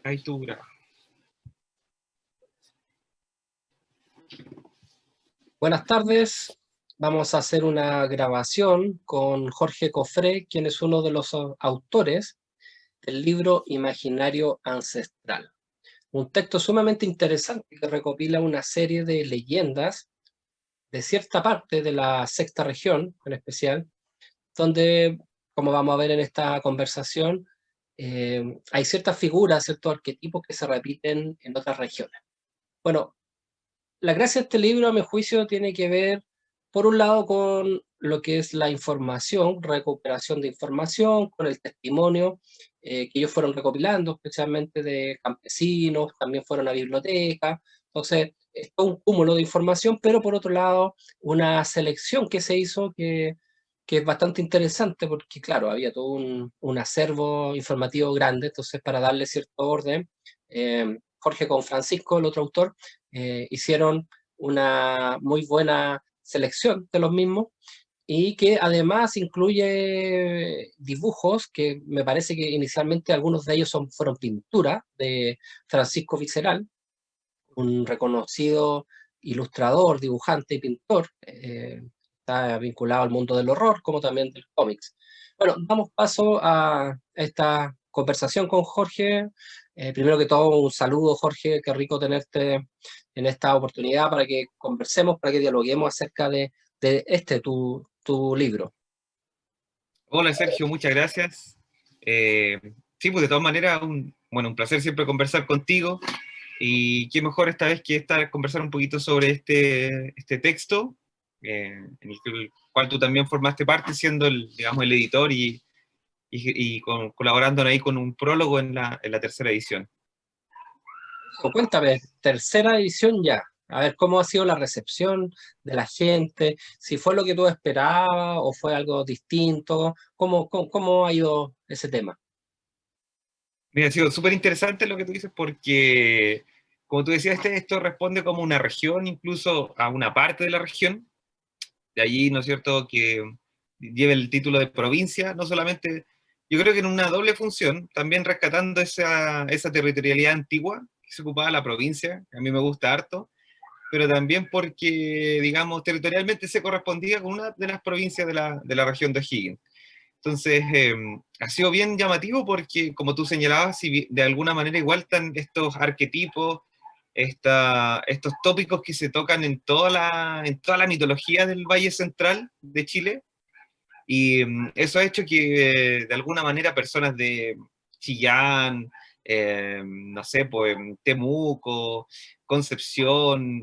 Ahí tú grabas. Buenas tardes, vamos a hacer una grabación con Jorge Cofré, quien es uno de los autores del libro Imaginario Ancestral. Un texto sumamente interesante que recopila una serie de leyendas de cierta parte de la sexta región en especial, donde, como vamos a ver en esta conversación, hay ciertas figuras, ciertos arquetipos que se repiten en otras regiones. Bueno, la gracia de este libro, a mi juicio, tiene que ver, por un lado, con lo que es la información, recuperación de información, con el testimonio que ellos fueron recopilando, especialmente de campesinos, también fueron a bibliotecas. Entonces, es todo un cúmulo de información, pero por otro lado, una selección que se hizo que es bastante interesante, porque claro, había todo un acervo informativo grande. Entonces, para darle cierto orden, Jorge con Francisco, el otro autor, hicieron una muy buena selección de los mismos y que además incluye dibujos que me parece que inicialmente algunos de ellos fueron pinturas de Francisco Visceral, un reconocido ilustrador, dibujante y pintor. Está vinculado al mundo del horror como también del cómics. Bueno, damos paso a esta conversación con Jorge. Primero que todo, un saludo, Jorge, qué rico tenerte en esta oportunidad para que conversemos, para que dialoguemos acerca de tu libro. Hola Sergio, muchas gracias. Sí, pues de todas maneras, un placer siempre conversar contigo. Y qué mejor esta vez que conversar un poquito sobre este texto, en el cual tú también formaste parte, siendo digamos, el editor y colaborando ahí con un prólogo en la tercera edición. Cuéntame, tercera edición ya. A ver, ¿cómo ha sido la recepción de la gente? ¿Si fue lo que tú esperabas o fue algo distinto? ¿Cómo ha ido ese tema? Mira, ha sido súper interesante lo que tú dices porque, como tú decías, esto responde como una región, incluso a una parte de la región. De allí, ¿no es cierto?, que lleve el título de provincia, no solamente, yo creo que en una doble función, también rescatando esa territorialidad antigua que se ocupaba la provincia, que a mí me gusta harto, pero también porque, digamos, territorialmente se correspondía con una de las provincias de la región de O'Higgins. Entonces, ha sido bien llamativo porque, como tú señalabas, si de alguna manera igual están estos arquetipos, estos tópicos que se tocan en toda la mitología del Valle Central de Chile, y eso ha hecho que, de alguna manera, personas de Chillán, no sé, pues Temuco, Concepción,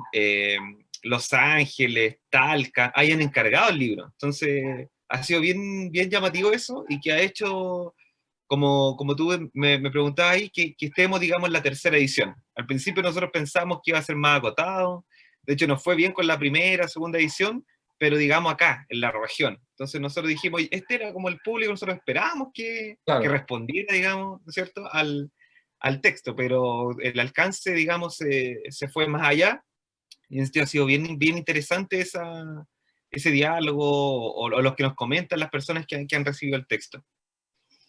Los Ángeles, Talca, hayan encargado el libro. Entonces, ha sido bien llamativo eso, y que ha hecho, como tú me preguntabas ahí, que estemos, digamos, en la tercera edición. Al principio nosotros pensamos que iba a ser más acotado, de hecho nos fue bien con la primera, segunda edición, pero digamos acá, en la región. Entonces nosotros dijimos, este era como el público, nosotros esperábamos que Claro, respondiera, digamos, ¿no es cierto?, al texto, pero el alcance, digamos, se fue más allá, y este ha sido bien interesante ese diálogo, o los que nos comentan las personas que han recibido el texto.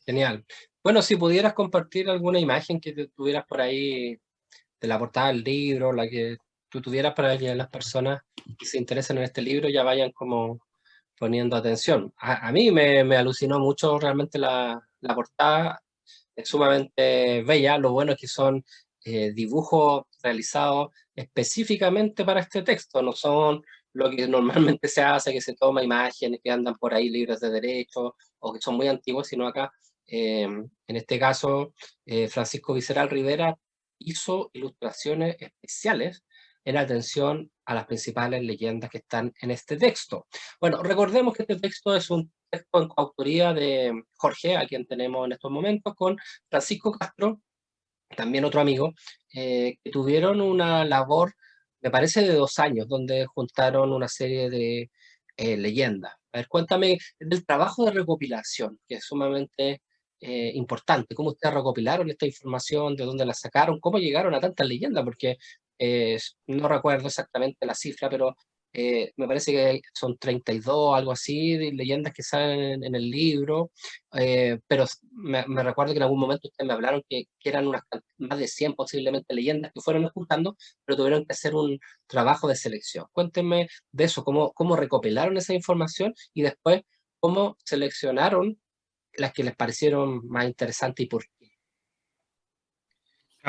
genial. Bueno, si pudieras compartir alguna imagen que tuvieras por ahí de la portada del libro, la que tú tuvieras para que las personas que se interesen en este libro ya vayan como poniendo atención. A mí me alucinó mucho realmente la portada, es sumamente bella. Lo bueno es que son dibujos realizados específicamente para este texto, no son lo que normalmente se hace, que se toma imágenes que andan por ahí libres de derechos o que son muy antiguos, sino acá, en este caso, Francisco Visceral Rivera hizo ilustraciones especiales en atención a las principales leyendas que están en este texto. Bueno, recordemos que este texto es un texto en coautoría de Jorge, a quien tenemos en estos momentos, con Francisco Castro, también otro amigo, que tuvieron una labor, me parece, de 2 años, donde juntaron una serie de leyendas. A ver, cuéntame del trabajo de recopilación, que es sumamente importante. ¿Cómo ustedes recopilaron esta información? ¿De dónde la sacaron? ¿Cómo llegaron a tantas leyendas? Porque no recuerdo exactamente la cifra, pero Me parece que son 32, algo así, de leyendas que salen en el libro, pero me recuerdo que en algún momento ustedes me hablaron que eran más de 100 posiblemente leyendas que fueron juntando, pero tuvieron que hacer un trabajo de selección. Cuéntenme de eso, cómo recopilaron esa información y después cómo seleccionaron las que les parecieron más interesantes y por qué.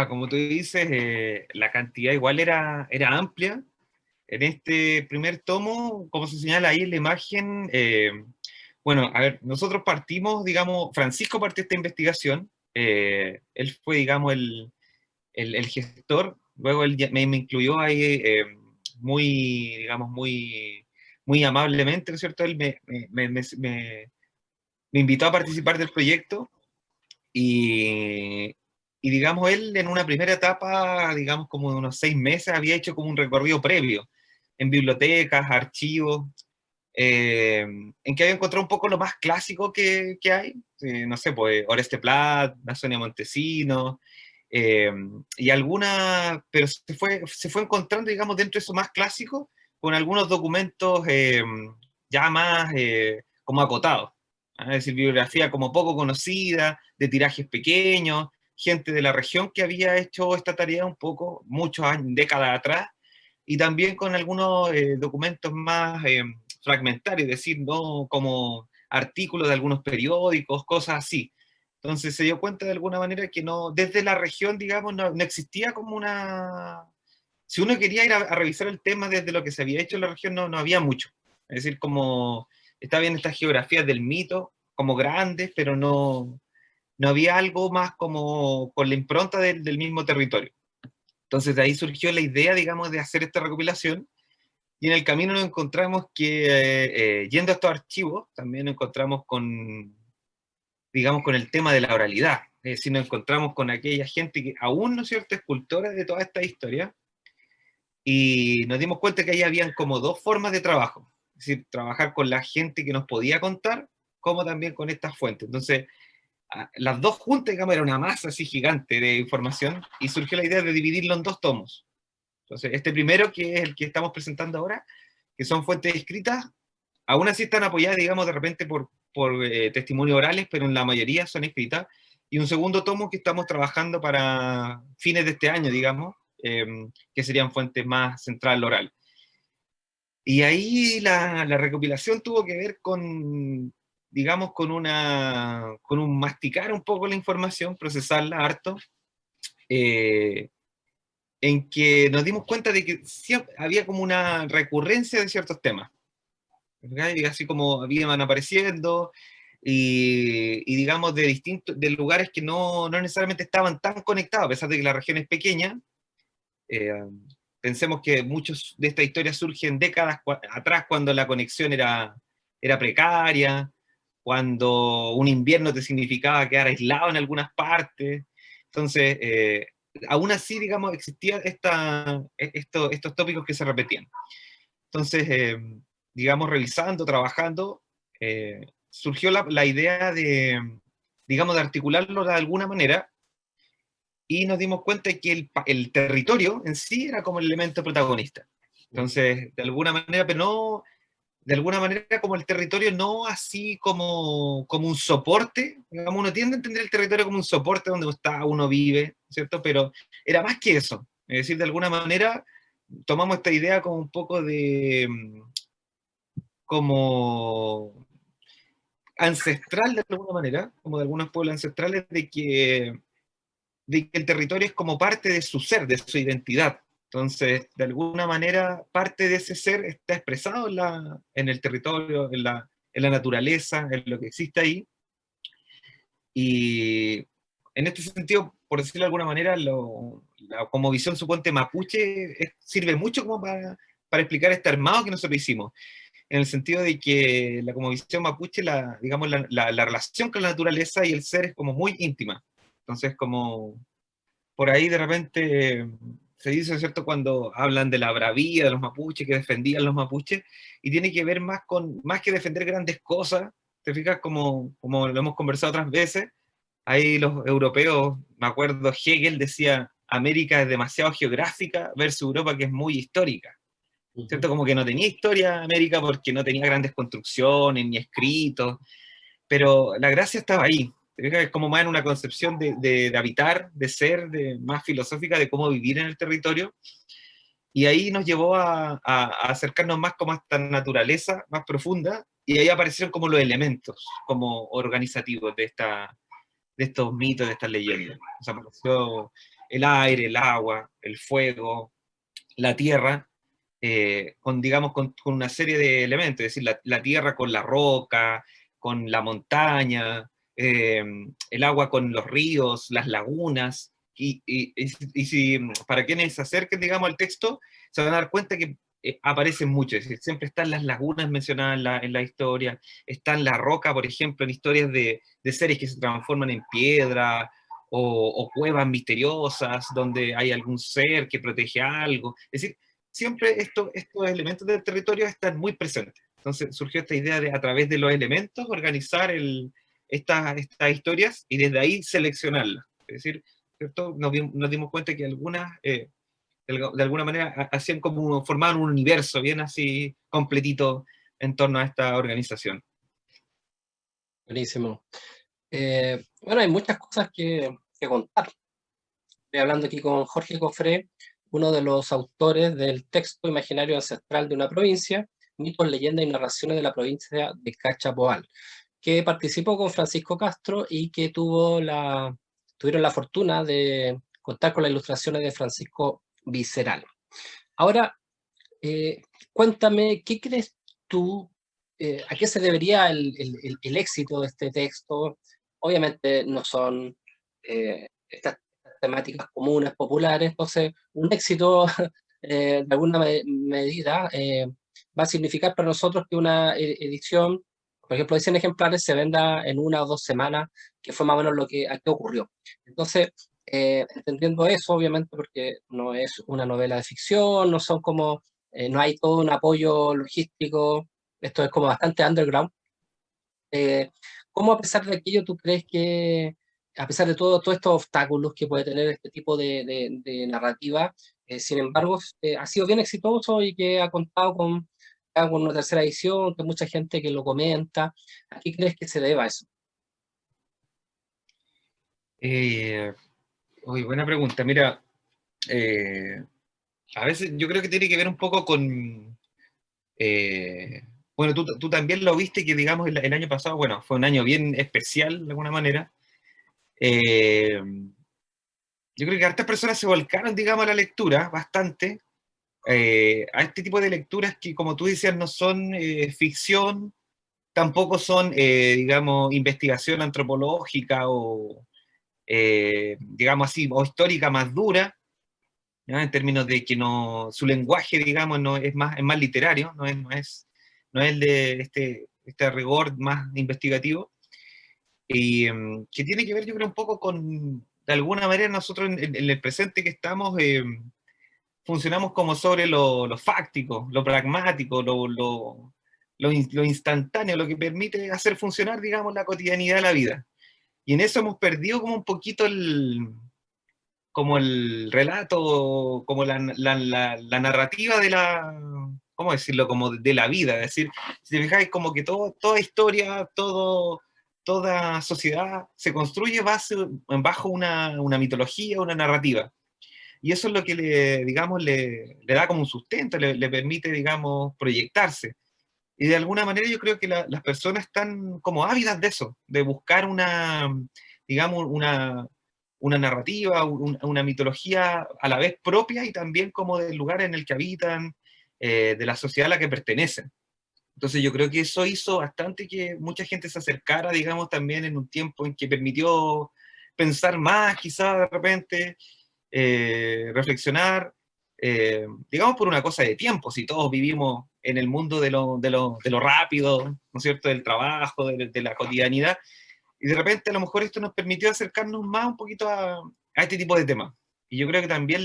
Como tú dices, la cantidad igual era amplia. En este primer tomo, como se señala ahí en la imagen, bueno, a ver, nosotros partimos, digamos, Francisco partió esta investigación, él fue, digamos, el gestor, luego él me incluyó ahí muy, digamos, muy amablemente, ¿no es cierto? Él me invitó a participar del proyecto y, y, digamos, él en una primera etapa, digamos, como de unos 6 meses, había hecho como un recorrido previo en bibliotecas, archivos, en que había encontrado un poco lo más clásico que hay, no sé, pues Oreste Plat, Sonia Montesino, eh, y alguna, pero se fue encontrando, digamos, dentro de eso más clásico, con algunos documentos ya más como acotados, es decir, bibliografía como poco conocida, de tirajes pequeños, gente de la región que había hecho esta tarea un poco, muchos años, décadas atrás, y también con algunos documentos más fragmentarios, es decir, no como artículos de algunos periódicos, cosas así. Entonces se dio cuenta de alguna manera que no, desde la región, digamos, no existía como una... Si uno quería ir a revisar el tema desde lo que se había hecho en la región, no había mucho. Es decir, como está bien estas geografías del mito, como grandes, pero no había algo más como con la impronta del mismo territorio. Entonces de ahí surgió la idea, digamos, de hacer esta recopilación y en el camino nos encontramos que, yendo a estos archivos, también nos encontramos con, digamos, con el tema de la oralidad. Es decir, nos encontramos con aquella gente que aún, ¿no es cierto?, es cultora de toda esta historia, y nos dimos cuenta que ahí habían como dos formas de trabajo. Es decir, trabajar con la gente que nos podía contar, como también con estas fuentes. Entonces, las dos juntas, digamos, era una masa así gigante de información, y surgió la idea de dividirlo en dos tomos. Entonces, este primero, que es el que estamos presentando ahora, que son fuentes escritas, aún así están apoyadas, digamos, de repente por testimonios orales, pero en la mayoría son escritas. Y un segundo tomo que estamos trabajando para fines de este año, digamos, eh, que serían fuentes más central oral. Y ahí la recopilación tuvo que ver con, digamos, con un masticar un poco la información, procesarla harto, eh, en que nos dimos cuenta de que siempre había como una recurrencia de ciertos temas, ¿verdad? Y así como iban apareciendo, y digamos de lugares que no necesariamente estaban tan conectados, a pesar de que la región es pequeña. eh, Pensemos que muchos de estas historias surgen décadas atrás, cuando la conexión era precaria, cuando un invierno te significaba quedar aislado en algunas partes. Entonces, aún así, digamos, existían estos tópicos que se repetían. Entonces, digamos, revisando, trabajando, surgió la idea de, digamos, de articularlo de alguna manera, y nos dimos cuenta de que el territorio en sí era como el elemento protagonista. Entonces, de alguna manera, pero no, de alguna manera como el territorio no así como un soporte, digamos, uno tiende a entender el territorio como un soporte donde uno vive, ¿cierto? Pero era más que eso. Es decir, de alguna manera tomamos esta idea como un poco de, como ancestral de alguna manera, como de algunos pueblos ancestrales, de que el territorio es como parte de su ser, de su identidad. Entonces, de alguna manera, parte de ese ser está expresado en el territorio, en la naturaleza, en lo que existe ahí. Y en este sentido, por decirlo de alguna manera, como visión suponte mapuche, sirve mucho como para explicar este armado que nosotros hicimos, en el sentido de que como visión mapuche, digamos, la relación con la naturaleza y el ser es como muy íntima. Entonces, como por ahí de repente se dice, ¿cierto?, cuando hablan de la bravía de los mapuches, que defendían los mapuches, y tiene que ver más que defender grandes cosas, te fijas, como lo hemos conversado otras veces, ahí los europeos, me acuerdo, Hegel decía, América es demasiado geográfica versus Europa, que es muy histórica. Ujú. ¿cierto? Como que no tenía historia América porque no tenía grandes construcciones ni escritos, pero la gracia estaba ahí. Es como más en una concepción de habitar, de ser, más filosófica de cómo vivir en el territorio. Y ahí nos llevó a acercarnos más como a esta naturaleza más profunda, y ahí aparecieron como los elementos, como organizativos de estos mitos, de estas leyendas. O sea, apareció el aire, el agua, el fuego, la tierra, digamos, con una serie de elementos, es decir, la tierra con la roca, con la montaña, el agua con los ríos, las lagunas, y si para quienes se acerquen, digamos, al texto, se van a dar cuenta que aparecen muchos, es decir, siempre están las lagunas mencionadas en la historia, están la roca, por ejemplo, en historias de seres que se transforman en piedra, o cuevas misteriosas donde hay algún ser que protege algo. Es decir, siempre estos elementos del territorio están muy presentes. Entonces surgió esta idea de, a través de los elementos, organizar estas historias y desde ahí seleccionarlas. Es decir, ¿cierto? Nos dimos cuenta que algunas, de alguna manera, hacían como, formaban un universo bien así completito en torno a esta organización. Buenísimo. Bueno, hay muchas cosas que contar. Estoy hablando aquí con Jorge Cofré, uno de los autores del texto imaginario ancestral de una provincia, mitos, leyendas y narraciones de la provincia de Cachapoal, que participó con Francisco Castro y que tuvieron la fortuna de contar con las ilustraciones de Francisco Visceral. Ahora, eh, cuéntame, ¿qué crees tú? ¿A qué se debería el éxito de este texto? Obviamente no son estas temáticas comunes, populares, entonces un éxito de alguna medida va a significar para nosotros que una edición, por ejemplo, de 100 ejemplares, se venda en 1 o 2 semanas, que fue más o menos lo que aquí ocurrió. Entonces, entendiendo eso, obviamente, porque no es una novela de ficción, no son como no hay todo un apoyo logístico, esto es como bastante underground. Eh, ¿Cómo a pesar de aquello tú crees que, a pesar de todos estos obstáculos que puede tener este tipo de narrativa, sin embargo, ha sido bien exitoso y que ha contado con una tercera edición, que mucha gente que lo comenta? ¿A qué crees que se deba eso? Eh, Uy, buena pregunta. Mira, eh, a veces yo creo que tiene que ver un poco con, Eh, bueno, tú también lo viste que, digamos, el año pasado, bueno, fue un año bien especial de alguna manera. Eh, yo creo que hartas personas se volcaron, digamos, a la lectura bastante, a este tipo de lecturas que, como tú decías, no son ficción, tampoco son, digamos, investigación antropológica o, digamos así, o histórica más dura, ¿ya? En términos de que no, su lenguaje, digamos, no es más literario, no es el de este rigor más investigativo, y que tiene que ver, yo creo, un poco con, de alguna manera, nosotros en el presente que estamos, funcionamos como sobre lo fáctico, lo pragmático, lo instantáneo, lo que permite hacer funcionar, digamos, la cotidianidad de la vida. Y en eso hemos perdido como un poquito como el relato, como la narrativa de ¿cómo decirlo? Como de la vida. Es decir, si te fijáis, como que toda historia, toda sociedad se construye bajo una mitología, una narrativa. Y eso es lo que digamos, le da como un sustento, le permite, digamos, proyectarse. Y de alguna manera yo creo que las personas están como ávidas de eso, de buscar digamos, una narrativa, una mitología a la vez propia y también como del lugar en el que habitan, de la sociedad a la que pertenecen. Entonces yo creo que eso hizo bastante que mucha gente se acercara, digamos, también en un tiempo en que permitió pensar más, quizás de repente, reflexionar, digamos por una cosa de tiempo, si todos vivimos en el mundo de lo rápido, ¿no es cierto?, del trabajo, de la cotidianidad, y de repente a lo mejor esto nos permitió acercarnos más un poquito a este tipo de temas. Y yo creo que también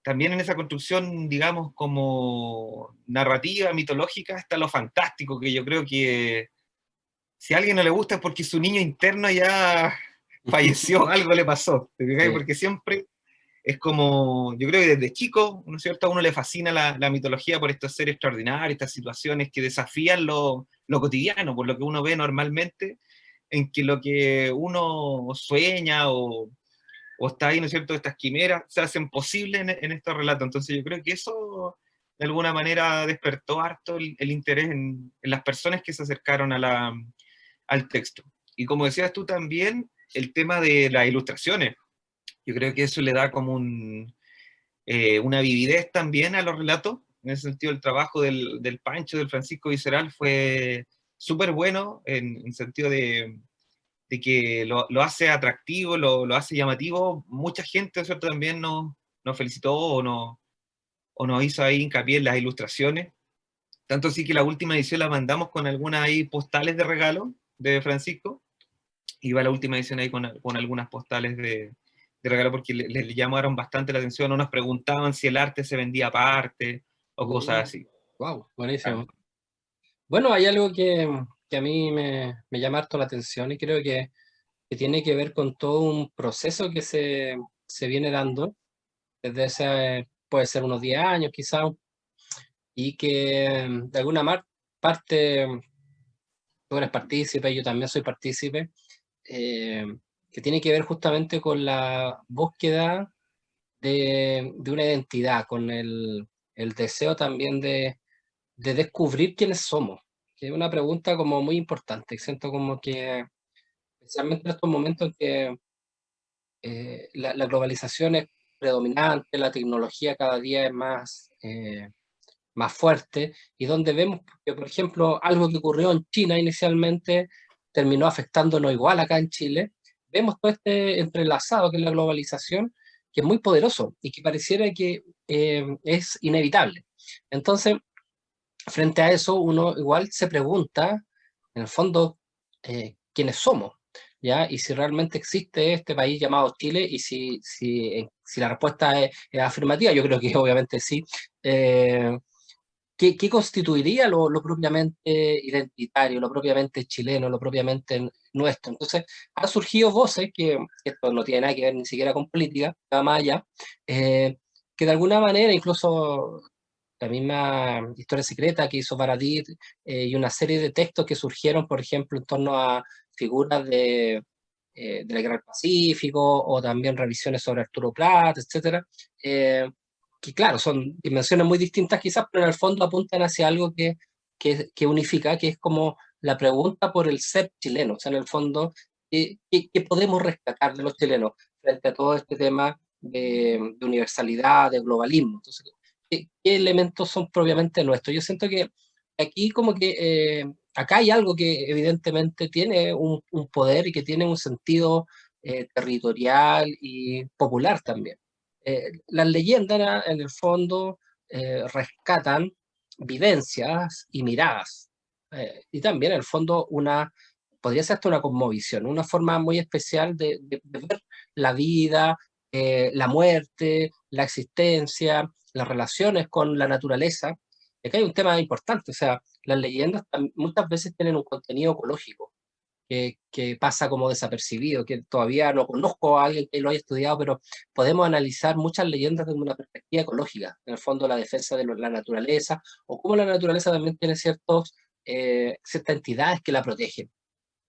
también en esa construcción, digamos, como narrativa, mitológica, está lo fantástico, que yo creo que si a alguien no le gusta es porque su niño interno ya falleció, algo le pasó, ¿te fijas? Sí. Porque siempre es como, yo creo que desde chico, ¿no es cierto?, a uno le fascina la mitología por estos seres extraordinarios, estas situaciones que desafían lo cotidiano, por lo que uno ve normalmente, en que lo que uno sueña o está ahí, ¿no es cierto?, estas quimeras se hacen posibles en estos relatos. Entonces yo creo que eso de alguna manera despertó harto el interés en las personas que se acercaron al texto. Y como decías tú también, el tema de las ilustraciones, yo creo que eso le da como una vividez también a los relatos. En ese sentido, el trabajo del Pancho, del Francisco Visceral, fue súper bueno en sentido de que lo hace atractivo, lo hace llamativo. Mucha gente, ¿cierto?, también nos felicitó o nos hizo ahí hincapié en las ilustraciones. Tanto así que la última edición la mandamos con algunas ahí postales de regalo de Francisco. Iba la última edición ahí con algunas postales de regalo porque le llamaron bastante la atención, o nos preguntaban si el arte se vendía aparte o cosas así. Wow, Ah, buenísimo. Bueno, hay algo que a mí me llama harto la atención y creo que tiene que ver con todo un proceso que se viene dando desde ese, puede ser unos 10 años quizás, y que de alguna parte tú eres partícipe, yo también soy partícipe, eh, que tiene que ver justamente con la búsqueda de una identidad, con el deseo también de descubrir quiénes somos, que es una pregunta como muy importante. Siento como que, especialmente en estos momentos en que la globalización es predominante, la tecnología cada día es más fuerte, y donde vemos que, por ejemplo, algo que ocurrió en China inicialmente terminó afectándonos igual acá en Chile. Vemos todo este entrelazado que es la globalización, que es muy poderoso y que pareciera que es inevitable. Entonces, frente a eso, uno igual se pregunta, en el fondo, quiénes somos, ¿ya? Y si realmente existe este país llamado Chile, y si la respuesta es afirmativa, yo creo que obviamente sí. ¿Qué constituiría lo propiamente identitario, lo propiamente chileno, lo propiamente nuestro? Entonces, han surgido voces que esto no tiene nada que ver ni siquiera con política, nada más allá, eh, que de alguna manera, incluso la misma Historia Secreta que hizo Baradit, y una serie de textos que surgieron, por ejemplo, en torno a figuras de la Guerra del Pacífico, o también revisiones sobre Arturo Prat, etcétera, que claro, son dimensiones muy distintas quizás, pero en el fondo apuntan hacia algo que unifica, que es como la pregunta por el ser chileno. O sea, en el fondo, ¿qué podemos rescatar de los chilenos frente a todo este tema de universalidad, de globalismo? Entonces, ¿qué elementos son propiamente nuestros? Yo siento que aquí como que acá hay algo que evidentemente tiene un poder y que tiene un sentido territorial y popular también. Las leyendas en el fondo rescatan vivencias y miradas, y también en el fondo podría ser hasta una cosmovisión, una forma muy especial de ver la vida, la muerte, la existencia, las relaciones con la naturaleza. Acá hay un tema importante, o sea, las leyendas muchas veces tienen un contenido ecológico que pasa como desapercibido, que todavía no conozco a alguien que lo haya estudiado, pero podemos analizar muchas leyendas desde una perspectiva ecológica, en el fondo la defensa de la naturaleza, o cómo la naturaleza también tiene ciertas entidades que la protegen,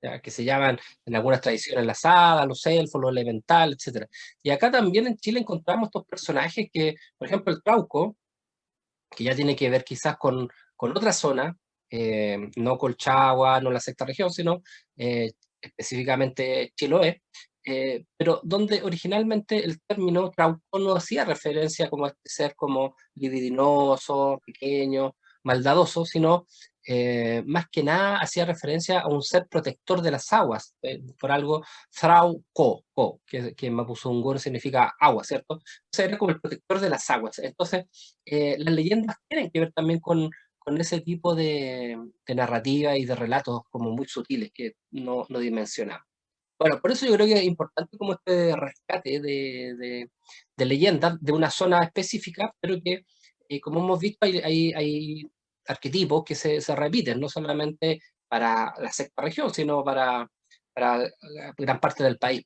¿ya? Que se llaman en algunas tradiciones las hadas, los elfos, los elementales, etcétera. Y acá también en Chile encontramos estos personajes que, por ejemplo, el Trauco, que ya tiene que ver quizás con otra zona, no Colchagua, no la sexta región, sino específicamente Chiloé, pero donde originalmente el término Trauco no hacía referencia como a este ser como libidinoso, pequeño, maldadoso, sino más que nada hacía referencia a un ser protector de las aguas, por algo Trauco, que en mapuzungún significa agua, ¿cierto? Entonces era como el protector de las aguas. Entonces, las leyendas tienen que ver también con ese tipo de narrativa y de relatos como muy sutiles que no dimensionamos. Bueno, por eso yo creo que es importante como este rescate de leyendas de una zona específica, pero que, como hemos visto, hay arquetipos que se repiten, no solamente para la sexta región, sino para gran parte del país.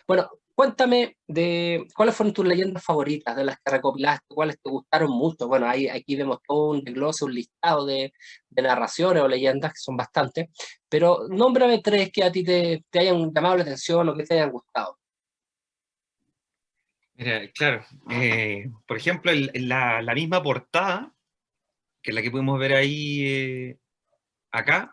Bueno, Cuéntame de cuáles fueron tus leyendas favoritas, de las que recopilaste, cuáles te gustaron mucho. Bueno, ahí, aquí vemos todo un desglose, un listado de narraciones o leyendas, que son bastantes, pero nómbrame tres que a ti te hayan llamado la atención o que te hayan gustado. Mira, claro, por ejemplo, la misma portada, que es la que pudimos ver ahí acá,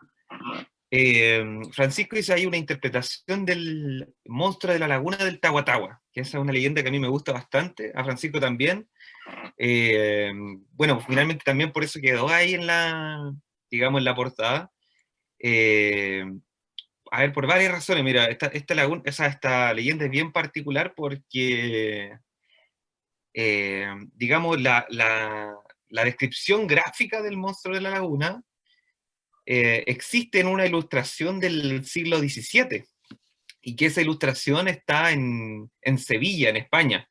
Francisco hizo ahí una interpretación del monstruo de la laguna del Tahuatahua, que esa es una leyenda que a mí me gusta bastante, a Francisco también. Eh, bueno, finalmente también por eso quedó ahí en la, digamos, en la portada. Eh, a ver, por varias razones, mira, esta leyenda es bien particular porque, digamos, la descripción gráfica del monstruo de la laguna existe en una ilustración del siglo XVII y que esa ilustración está en Sevilla, en España.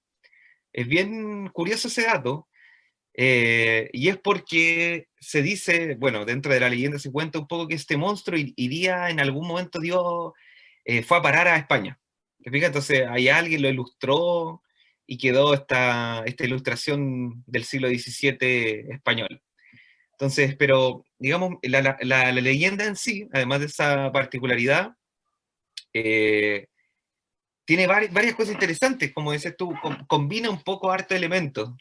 Es bien curioso ese dato, y es porque se dice, bueno, dentro de la leyenda se cuenta un poco que este monstruo iría en algún momento, fue a parar a España. ¿Te fijas? Entonces ahí alguien lo ilustró y quedó esta ilustración del siglo XVII español. Entonces, pero digamos, la leyenda en sí, además de esa particularidad, eh, tiene varias cosas interesantes, como dices tú, combina un poco harto elementos.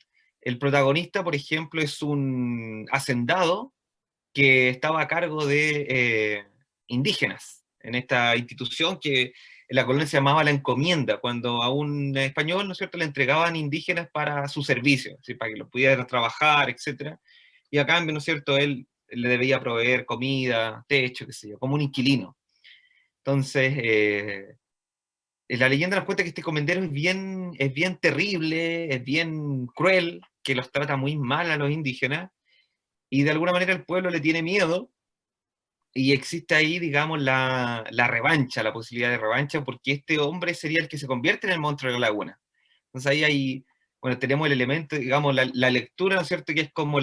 El protagonista, por ejemplo, es un hacendado que estaba a cargo de indígenas en esta institución que en la colonia se llamaba la encomienda, cuando a un español, ¿no es cierto?, le entregaban indígenas para su servicio, ¿sí?, para que los pudieran trabajar, etcétera. Y a cambio, ¿no es cierto?, él le debía proveer comida, techo, qué sé yo, como un inquilino. Entonces, la leyenda nos cuenta que este comendero es bien terrible, es bien cruel, que los trata muy mal a los indígenas, y de alguna manera el pueblo le tiene miedo, y existe ahí, digamos, la revancha, la posibilidad de revancha, porque este hombre sería el que se convierte en el monstruo de la laguna. Entonces ahí hay, bueno, tenemos el elemento, digamos, la lectura, ¿no es cierto?, que es como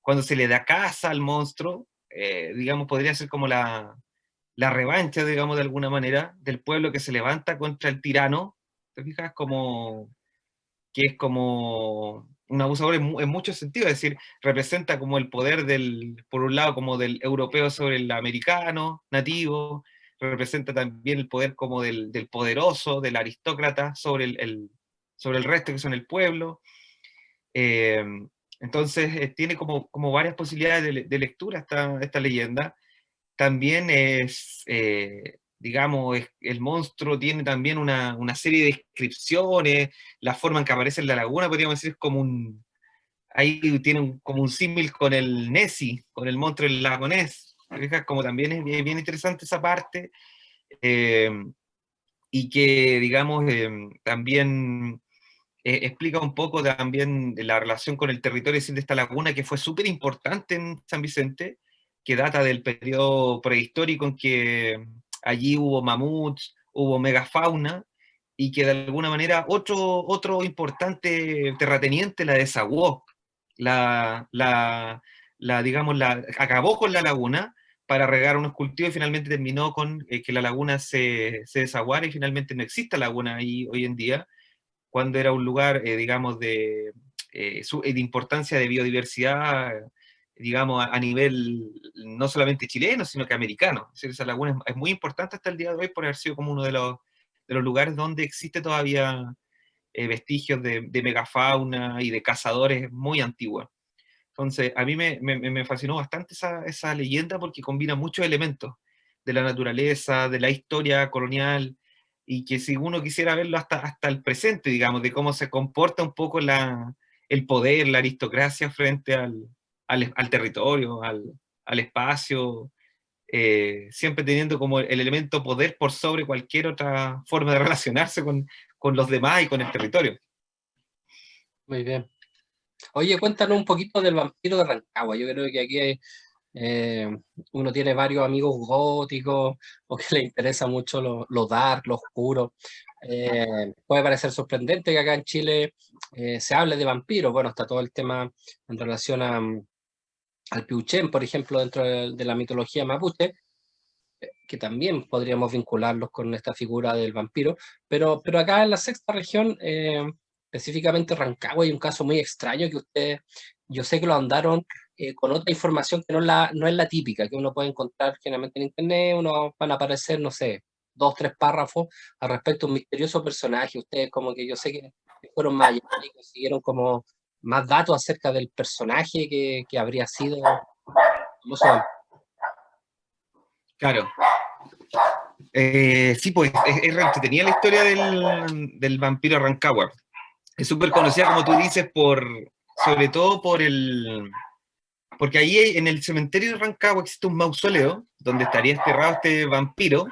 cuando se le da caza al monstruo, digamos, podría ser como la revancha, digamos, de alguna manera, del pueblo que se levanta contra el tirano. ¿Te fijas? Como que es como un abusador en muchos sentidos, es decir, representa como el poder por un lado, como del europeo sobre el americano nativo, representa también el poder como del poderoso, del aristócrata sobre sobre el resto que son el pueblo. Eh, entonces, tiene como varias posibilidades de lectura esta leyenda. También digamos, el monstruo tiene también una serie de descripciones, la forma en que aparece en la laguna, podríamos decir, es como ahí tiene como un símil con el Nessie, con el monstruo del lago Ness. ¿Te fijas? Como también es bien interesante esa parte, eh, y que, digamos, también explica un poco también de la relación con el territorio de esta laguna que fue súper importante en San Vicente, que data del periodo prehistórico en que allí hubo mamuts, hubo megafauna, y que de alguna manera otro importante terrateniente la desagüó, la, la, digamos, acabó con la laguna para regar unos cultivos y finalmente terminó con que la laguna se desaguara y finalmente no existe laguna ahí hoy en día, cuando era un lugar, digamos, de importancia de biodiversidad, digamos, a nivel no solamente chileno, sino que americano. Es decir, esa laguna es muy importante hasta el día de hoy por haber sido como uno de los lugares donde existe todavía vestigios de megafauna y de cazadores muy antiguos. Entonces, a mí me fascinó bastante esa leyenda porque combina muchos elementos de la naturaleza, de la historia colonial, y que si uno quisiera verlo hasta el presente, digamos, de cómo se comporta un poco el poder, la aristocracia frente al territorio, al espacio, siempre teniendo como el elemento poder por sobre cualquier otra forma de relacionarse con los demás y con el territorio. Muy bien. Oye, cuéntanos un poquito del vampiro de Rancagua. Yo creo que aquí eh, uno tiene varios amigos góticos o que le interesa mucho lo dark, lo oscuro. Puede parecer sorprendente que acá en Chile se hable de vampiros. Bueno, está todo el tema en relación al Piuchén, por ejemplo, dentro de la mitología mapuche, que también podríamos vincularlos con esta figura del vampiro, pero acá en la sexta región, específicamente Rancagua, hay un caso muy extraño que ustedes, yo sé que lo andaron con otra información que no es la típica, que uno puede encontrar generalmente en internet, uno van a aparecer, no sé, dos, tres párrafos al respecto de un misterioso personaje. Ustedes como que yo sé que fueron más allá y consiguieron como más datos acerca del personaje que habría sido famoso vampiro. Claro. Sí, pues es re entretenida la historia del vampiro Rancagua. Es súper conocida, como tú dices, sobre todo porque ahí en el cementerio de Rancagua existe un mausoleo donde estaría enterrado este vampiro,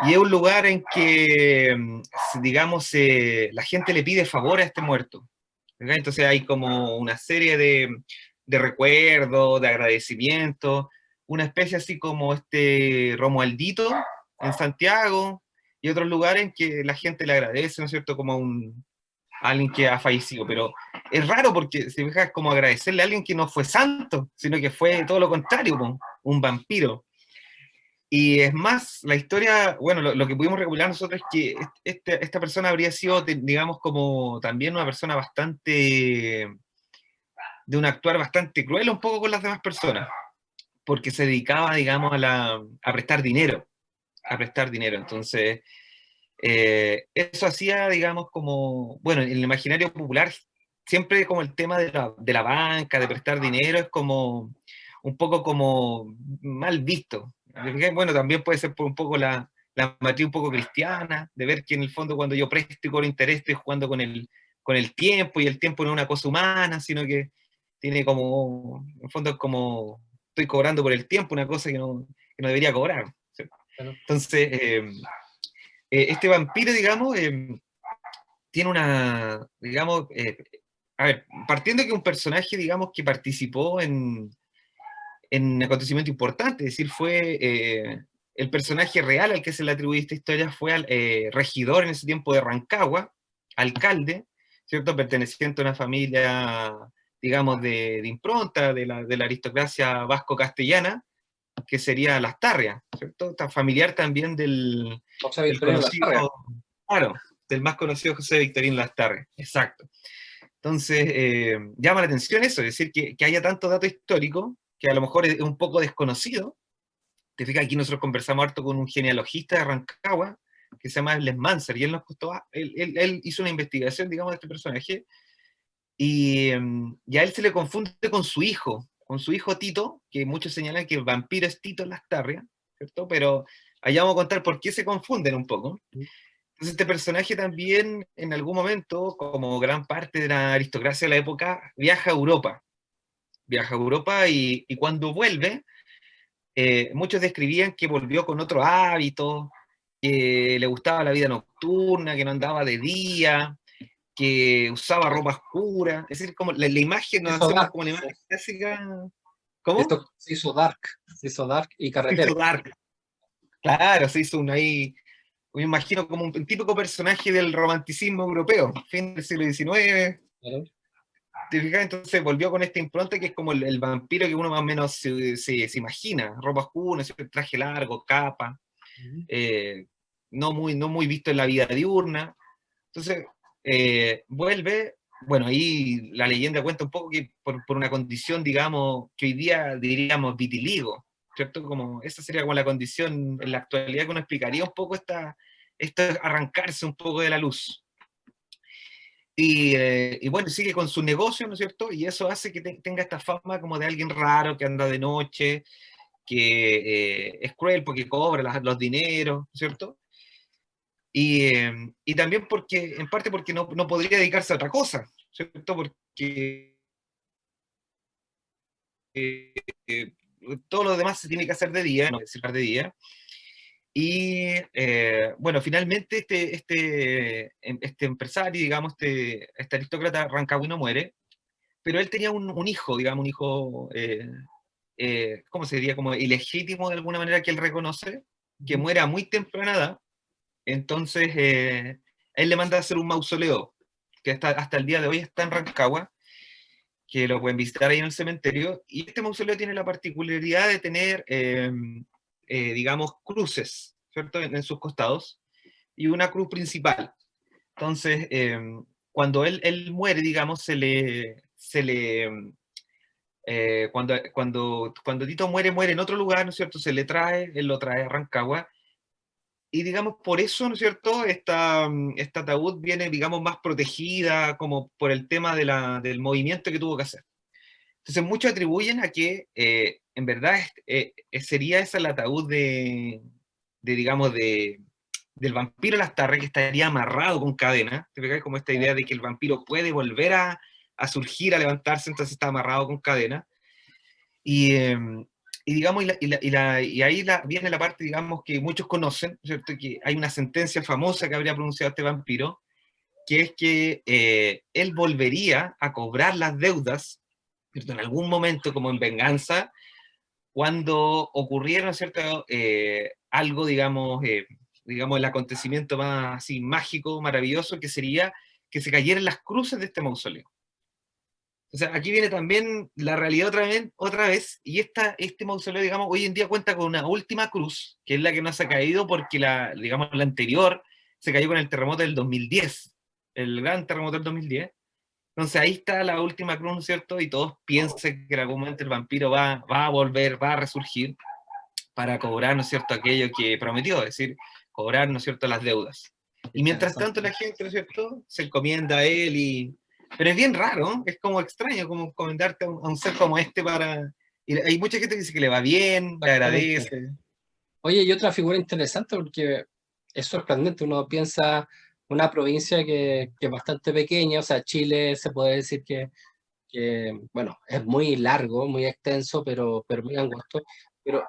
y es un lugar en que, digamos, la gente le pide favor a este muerto. ¿Verdad? Entonces hay como una serie de recuerdos, de agradecimientos, una especie así como este Romualdito en Santiago, y otros lugares en que la gente le agradece, ¿no es cierto?, como a alguien que ha fallecido. Pero es raro porque se fija, es como agradecerle a alguien que no fue santo, sino que fue todo lo contrario, un vampiro. Y es más, la historia, bueno, lo que pudimos recopilar nosotros es que esta persona habría sido, digamos, como también una persona bastante, de un actuar bastante cruel un poco con las demás personas, porque se dedicaba, digamos, a prestar dinero, a prestar dinero. Entonces, eso hacía, digamos, como, bueno, en el imaginario popular, siempre como el tema de la banca, de prestar dinero, es como un poco como mal visto. Bueno, también puede ser por un poco la matriz un poco cristiana, de ver que en el fondo cuando yo presto y cobro interés estoy jugando con el tiempo, y el tiempo no es una cosa humana, sino que tiene como, en el fondo es como, estoy cobrando por el tiempo, una cosa que no debería cobrar. ¿Sí? Claro. Entonces, este vampiro, digamos, tiene digamos, a ver, partiendo de que un personaje, digamos, que participó en un acontecimiento importante, es decir, fue el personaje real al que se le atribuye esta historia, fue al regidor en ese tiempo de Rancagua, alcalde, ¿cierto?, perteneciente a una familia, digamos, de impronta de la aristocracia vasco-castellana, que sería Lastarria, ¿cierto? Está familiar también José del Victorino conocido, Lastarria. claro, del más conocido José Victorín Lastarria, exacto. Entonces, llama la atención eso, es decir, que haya tanto dato histórico que a lo mejor es un poco desconocido. Te fijas, aquí nosotros conversamos harto con un genealogista de Rancagua, que se llama Les Manser, y él nos costó, él hizo una investigación, digamos, de este personaje, y a él se le confunde con su hijo Tito, que muchos señalan que el vampiro es Tito Lastarria, ¿cierto? Pero allá vamos a contar por qué se confunden un poco. Entonces este personaje también, en algún momento, como gran parte de la aristocracia de la época, viaja a Europa, y cuando vuelve, muchos describían que volvió con otro hábito, que le gustaba la vida nocturna, que no andaba de día, que usaba ropa oscura. Es decir, como la imagen, Se nos hizo hacemos dark, como la sí. imagen clásica. ¿Cómo? Se hizo dark y Se carretero. hizo dark. Claro, se hizo ahí, me imagino como un típico personaje del romanticismo europeo, fin del siglo XIX. Claro. ¿Te fijas? Entonces volvió con esta impronta que es como el vampiro que uno más o menos se imagina: ropa oscura, traje largo, capa, eh, no muy visto en la vida diurna. Entonces, vuelve, bueno, ahí la leyenda cuenta un poco que por una condición, digamos, que hoy día diríamos vitiligo, ¿cierto? Como esa sería como la condición en la actualidad que uno explicaría un poco esto es arrancarse un poco de la luz. Y bueno, sigue con su negocio, ¿no es cierto? Y eso hace que tenga esta fama como de alguien raro que anda de noche, que es cruel porque cobra los dineros, ¿no es cierto? Y también porque, en parte porque no podría dedicarse a otra cosa, ¿cierto? Porque eh, eh, todo lo demás se tiene que hacer de día, no decir de día. Y bueno, finalmente este empresario, digamos, este aristócrata rancagüino muere, pero él tenía un hijo, digamos, un hijo, ¿cómo se diría? Como ilegítimo de alguna manera, que él reconoce, que muere a muy temprana edad. Entonces, él le manda a hacer un mausoleo, que hasta el día de hoy está en Rancagua, que lo pueden visitar ahí en el cementerio. Y este mausoleo tiene la particularidad de tener digamos, cruces, ¿cierto? En sus costados, y una cruz principal. Entonces, cuando él muere, digamos, cuando Tito muere, muere en otro lugar, ¿no es cierto? Se le trae, él lo trae a Rancagua, y digamos, por eso, ¿no es cierto? Esta ataúd viene, digamos, más protegida, como por el tema del movimiento que tuvo que hacer. Entonces, muchos atribuyen a que, en verdad, sería esa el ataúd digamos, del vampiro Lastarre, que estaría amarrado con cadena. ¿Te fijas? Como esta idea de que el vampiro puede volver a surgir, a levantarse, entonces está amarrado con cadena. Y, digamos, y ahí viene la parte, digamos, que muchos conocen, ¿cierto? Que hay una sentencia famosa que habría pronunciado este vampiro, que es que él volvería a cobrar las deudas, ¿cierto? En algún momento, como en venganza, cuando ocurriera, ¿cierto? Algo, digamos, el acontecimiento más así mágico, maravilloso, que sería que se cayeran las cruces de este mausoleo. O sea, aquí viene también la realidad otra vez, y este mausoleo, digamos, hoy en día cuenta con una última cruz, que es la que no se ha caído porque digamos, la anterior se cayó con el terremoto del 2010, el gran terremoto del 2010. Entonces ahí está la última cruz, ¿no es cierto? Y todos piensan que en algún momento el vampiro va a volver, va a resurgir para cobrar, ¿no es cierto?, aquello que prometió, es decir, cobrar, ¿no es cierto?, las deudas. Y mientras tanto la gente, ¿no es cierto?, se encomienda a él Pero es bien raro, ¿no? Es como extraño, como encomendarte a un ser como este para... Y hay mucha gente que dice que le va bien, le Exactamente. agradece. Oye, y otra figura interesante porque es sorprendente, uno piensa una provincia que es bastante pequeña, o sea, Chile se puede decir bueno, es muy largo, muy extenso, pero muy angosto, pero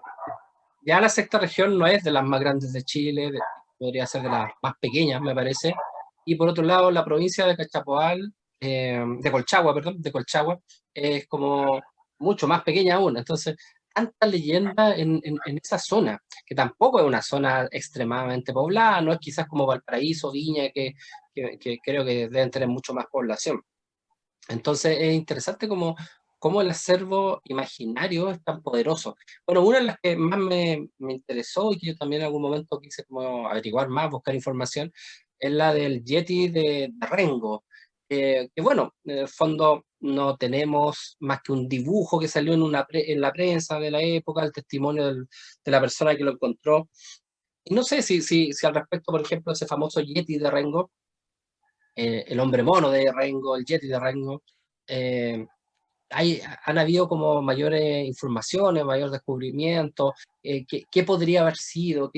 ya la sexta región no es de las más grandes de Chile, podría ser de las más pequeñas, me parece, y por otro lado, la provincia de Cachapoal, de Colchagua, perdón, de Colchagua, es como mucho más pequeña aún, entonces tanta leyenda en esa zona, que tampoco es una zona extremadamente poblada, no es quizás como Valparaíso, Viña, que creo que deben tener mucho más población. Entonces es interesante cómo el acervo imaginario es tan poderoso. Bueno, una de las que más me interesó y que yo también en algún momento quise como averiguar más, buscar información, es la del Yeti de Rengo. Que bueno, en el fondo no tenemos más que un dibujo que salió en la prensa de la época, el testimonio de la persona que lo encontró. Y no sé si al respecto, por ejemplo, ese famoso Yeti de Rengo, el hombre mono de Rengo, el Yeti de Rengo, eh, han habido como mayores informaciones, mayor descubrimiento, qué podría haber sido,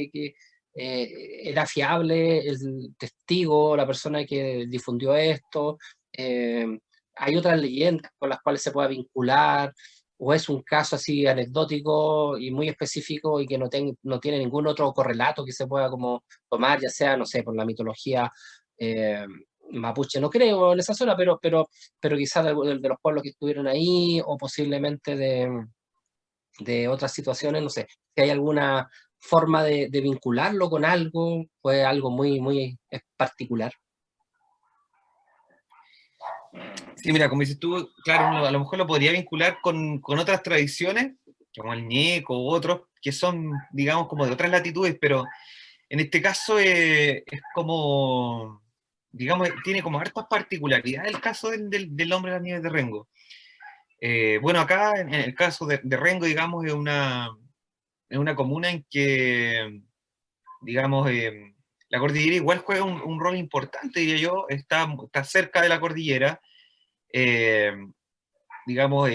era fiable el testigo, la persona que difundió esto, eh, hay otras leyendas con las cuales se pueda vincular, o es un caso así anecdótico y muy específico y que no tiene ningún otro correlato que se pueda como tomar, ya sea, no sé, por la mitología eh, mapuche, no creo en esa zona, pero quizás de los pueblos que estuvieron ahí o posiblemente de otras situaciones, no sé, si hay alguna forma de vincularlo con algo, pues algo muy particular. Sí, mira, como dices tú, claro, uno a lo mejor lo podría vincular con otras tradiciones, como el ñeco u otros, que son, digamos, como de otras latitudes, pero en este caso es como, digamos, tiene como hartas particularidades el caso del hombre de las nieves de Rengo. Bueno, acá en el caso de Rengo, digamos, es una comuna en que, digamos, la cordillera igual juega un rol importante, diría yo, está cerca de la cordillera, eh, digamos,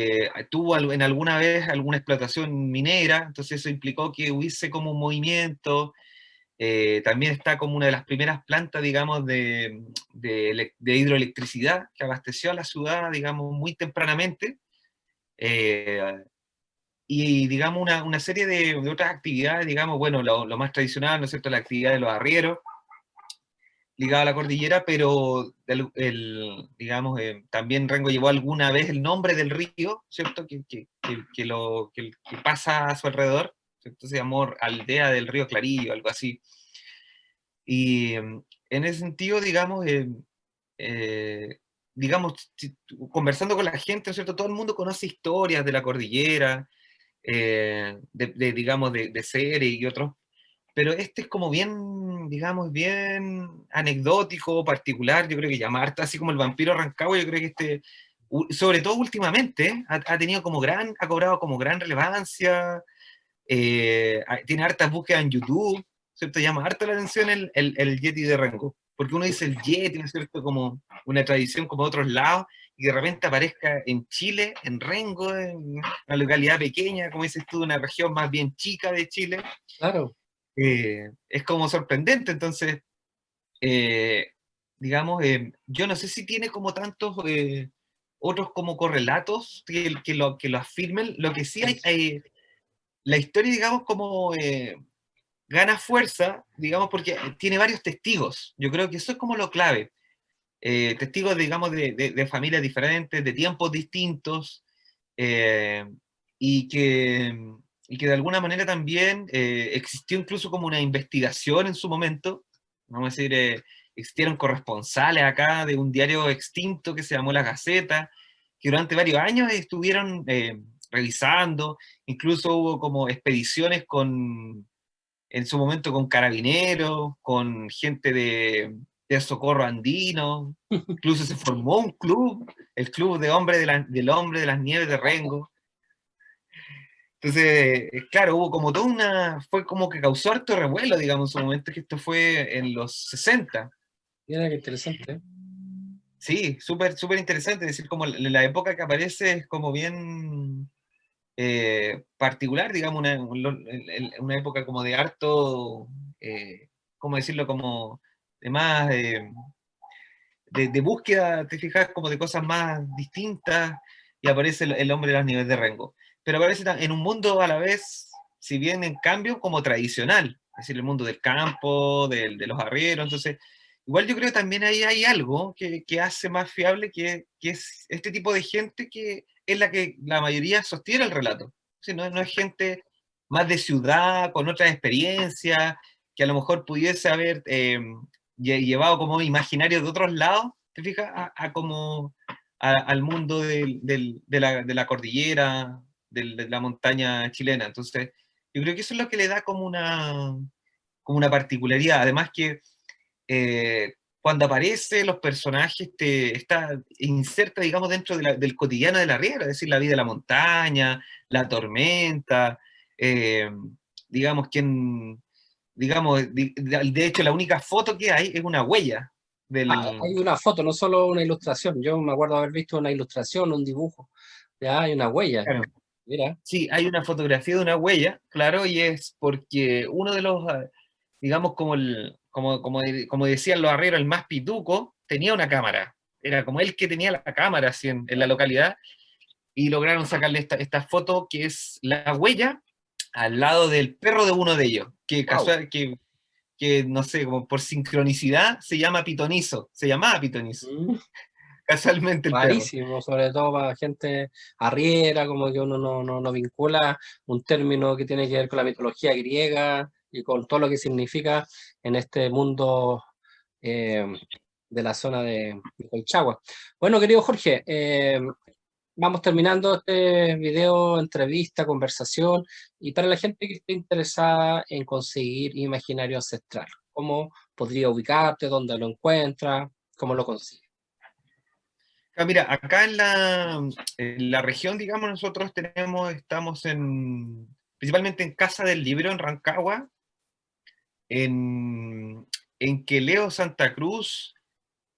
tuvo en alguna vez alguna explotación minera, entonces eso implicó que hubiese como un movimiento. También está como una de las primeras plantas, digamos, de hidroelectricidad que abasteció a la ciudad, digamos, muy tempranamente. Eh, y, digamos, una serie de otras actividades, digamos, bueno, lo más tradicional, ¿no es cierto?, la actividad de los arrieros, ligada a la cordillera, pero digamos, también Rengo llevó alguna vez el nombre del río, ¿cierto?, que pasa a su alrededor, ¿cierto? Se llamó Aldea del Río Clarillo, algo así. Y en ese sentido, eh, digamos, conversando con la gente, ¿no es cierto? Todo el mundo conoce historias de la cordillera, digamos, de serie y otros, pero este es como bien, digamos, bien anecdótico, particular. Yo creo que llamarte así como el vampiro Rancagua, yo creo que sobre todo últimamente, ha tenido como ha cobrado como gran relevancia, tiene hartas búsquedas en YouTube, ¿cierto? Llama harta la atención el Yeti de Rengo, porque uno dice el Yeti, ¿no es cierto? Como una tradición como de otros lados, y de repente aparezca en Chile, en Rengo, en una localidad pequeña, como dices tú, una región más bien chica de Chile, Claro, es como sorprendente. Entonces, eh, digamos, yo no sé si tiene como tantos otros como correlatos que lo afirmen. Lo que sí la historia, digamos, como gana fuerza, digamos, porque tiene varios testigos. Yo creo que eso es como lo clave. Testigos, digamos, de familias diferentes, de tiempos distintos, eh, y que, y que de alguna manera también existió incluso como una investigación en su momento. Vamos a decir, existieron corresponsales acá de un diario extinto que se llamó La Gaceta, que durante varios años estuvieron revisando, incluso hubo como expediciones en su momento con carabineros, con gente de socorro andino, incluso se formó un club, el Club de hombre del Hombre de las Nieves de Rengo. Entonces, claro, hubo como fue como que causó harto revuelo, digamos, en su momento, que esto fue en los 60. mira qué interesante. Sí, súper, súper interesante, es decir, como la época que aparece es como bien particular, digamos, una época como de harto, ¿cómo decirlo? Como de más, de búsqueda, te fijas, como de cosas más distintas, y aparece el hombre de las nieves de Rengo. Pero aparece en un mundo a la vez, si bien en cambio, como tradicional, es decir, el mundo del campo, de los arrieros. Entonces, igual yo creo que también ahí hay algo que hace más fiable, que es este tipo de gente que es la que la mayoría sostiene el relato. Sí, no es gente más de ciudad, con otras experiencias, que a lo mejor pudiese haber llevado como imaginario de otros lados, ¿te fijas? A como al mundo de la cordillera, de la montaña chilena. Entonces, yo creo que eso es lo que le da como una particularidad. Además que cuando aparece los personajes está inserta, digamos, dentro del cotidiano de la riera, es decir, la vida de la montaña, la tormenta, eh, digamos, de hecho, la única foto que hay es una huella Ah, del. hay una foto, no solo una ilustración. Yo me acuerdo haber visto una ilustración, un dibujo. Ya hay una huella. Claro. Mira. Sí, hay una fotografía de una huella, claro, y es porque uno de los, digamos, como decían los arrieros, el más pituco, tenía una cámara. Era como él que tenía la cámara así en la localidad, y lograron sacarle esta foto que es la huella al lado del perro de uno de ellos, Wow. que no sé, como por sincronicidad se llamaba Pitonizo, casualmente el perro. Rarísimo, sobre todo para gente arriera, como que uno no vincula un término que tiene que ver con la mitología griega y con todo lo que significa en este mundo eh, de la zona de Colchagua. Bueno, querido Jorge, vamos terminando este video, entrevista, conversación, y para la gente que esté interesada en conseguir imaginario ancestral, ¿cómo podría ubicarte? ¿Dónde lo encuentra? ¿Cómo lo consigue? Mira, acá en la región, digamos, nosotros estamos principalmente en Casa del Libro, en Rancagua, en Queleo, Santa Cruz,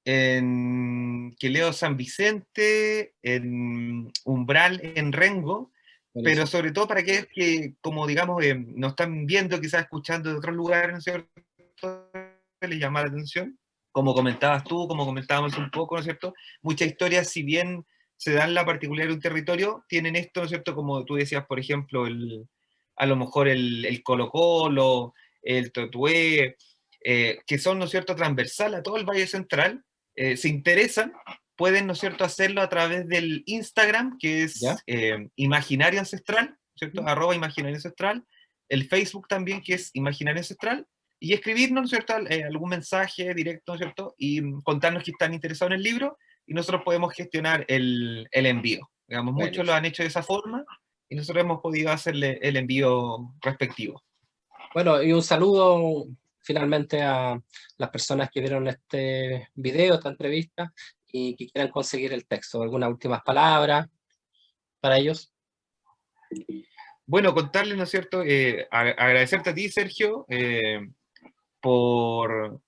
en Queleo, San Vicente, en Umbral, en Rengo, pero Buenísimo. sobre todo para aquellos que, como digamos, nos están viendo, quizás escuchando de otros lugares, ¿no es cierto?, les llama la atención. Como comentabas tú, como comentábamos un poco, ¿no es cierto? Muchas historias, si bien se dan la particularidad de un territorio, tienen esto, ¿no es cierto? Como tú decías, por ejemplo, a lo mejor el Colo-Colo, el Totué, que son, ¿no es cierto?, transversal a todo el Valle Central. Se interesan, pueden, ¿no es cierto?, hacerlo a través del Instagram, que ¿Ya? es Imaginario Ancestral, ¿cierto? @Imaginario Ancestral, el Facebook también, que es Imaginario Ancestral, y escribirnos, ¿no es cierto?, algún mensaje directo, ¿no es cierto?, y contarnos que están interesados en el libro, y nosotros podemos gestionar el envío. Digamos, muchos lo Buenísimo. han hecho de esa forma, y nosotros hemos podido hacerle el envío respectivo. Bueno, y un saludo finalmente a las personas que vieron este video, esta entrevista, y que quieran conseguir el texto. ¿Algunas últimas palabras para ellos? Bueno, contarles, ¿no es cierto? Agradecerte a ti, Sergio, por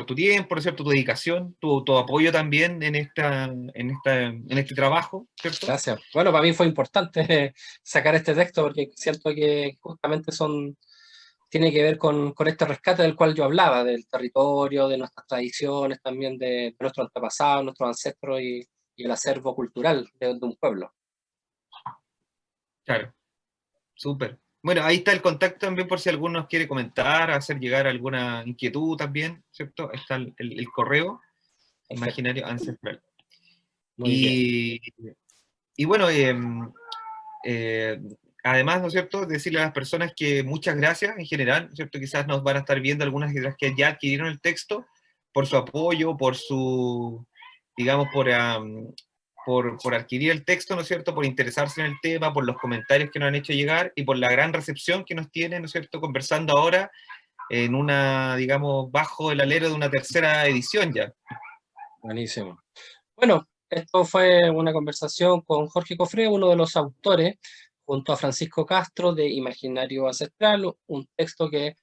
tu tiempo, ¿no es cierto? Tu dedicación, tu apoyo también en este trabajo, ¿cierto? Gracias. Bueno, para mí fue importante sacar este texto porque siento que justamente tiene que ver con este rescate del cual yo hablaba, del territorio, de nuestras tradiciones, también de nuestros antepasados, nuestros ancestros y el acervo cultural de un pueblo. Claro, súper. Bueno, ahí está el contacto también por si alguno nos quiere comentar, hacer llegar alguna inquietud también, ¿cierto? Está el correo, Perfecto. Imaginario Ancestral. Muy bien. Y bueno, además, ¿no es cierto?, decirle a las personas que muchas gracias en general, ¿no es cierto? Quizás nos van a estar viendo algunas de las que ya adquirieron el texto, por su apoyo, por su, digamos, por adquirir el texto, ¿no es cierto?, por interesarse en el tema, por los comentarios que nos han hecho llegar y por la gran recepción que nos tienen, ¿no es cierto?, conversando ahora en una, digamos, bajo el alero de una tercera edición ya. Buenísimo. Bueno, esto fue una conversación con Jorge Cofré, uno de los autores, junto a Francisco Castro de Imaginario Ancestral, un texto que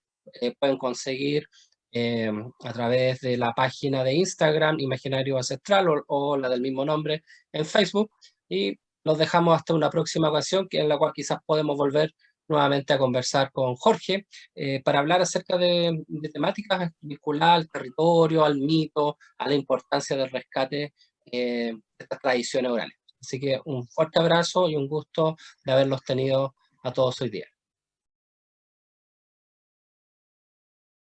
pueden conseguir a través de la página de Instagram, Imaginario Ancestral, o la del mismo nombre en Facebook. Y los dejamos hasta una próxima ocasión, en la cual quizás podemos volver nuevamente a conversar con Jorge para hablar acerca de temáticas vinculadas al territorio, al mito, a la importancia del rescate de estas tradiciones orales. Así que un fuerte abrazo y un gusto de haberlos tenido a todos hoy día.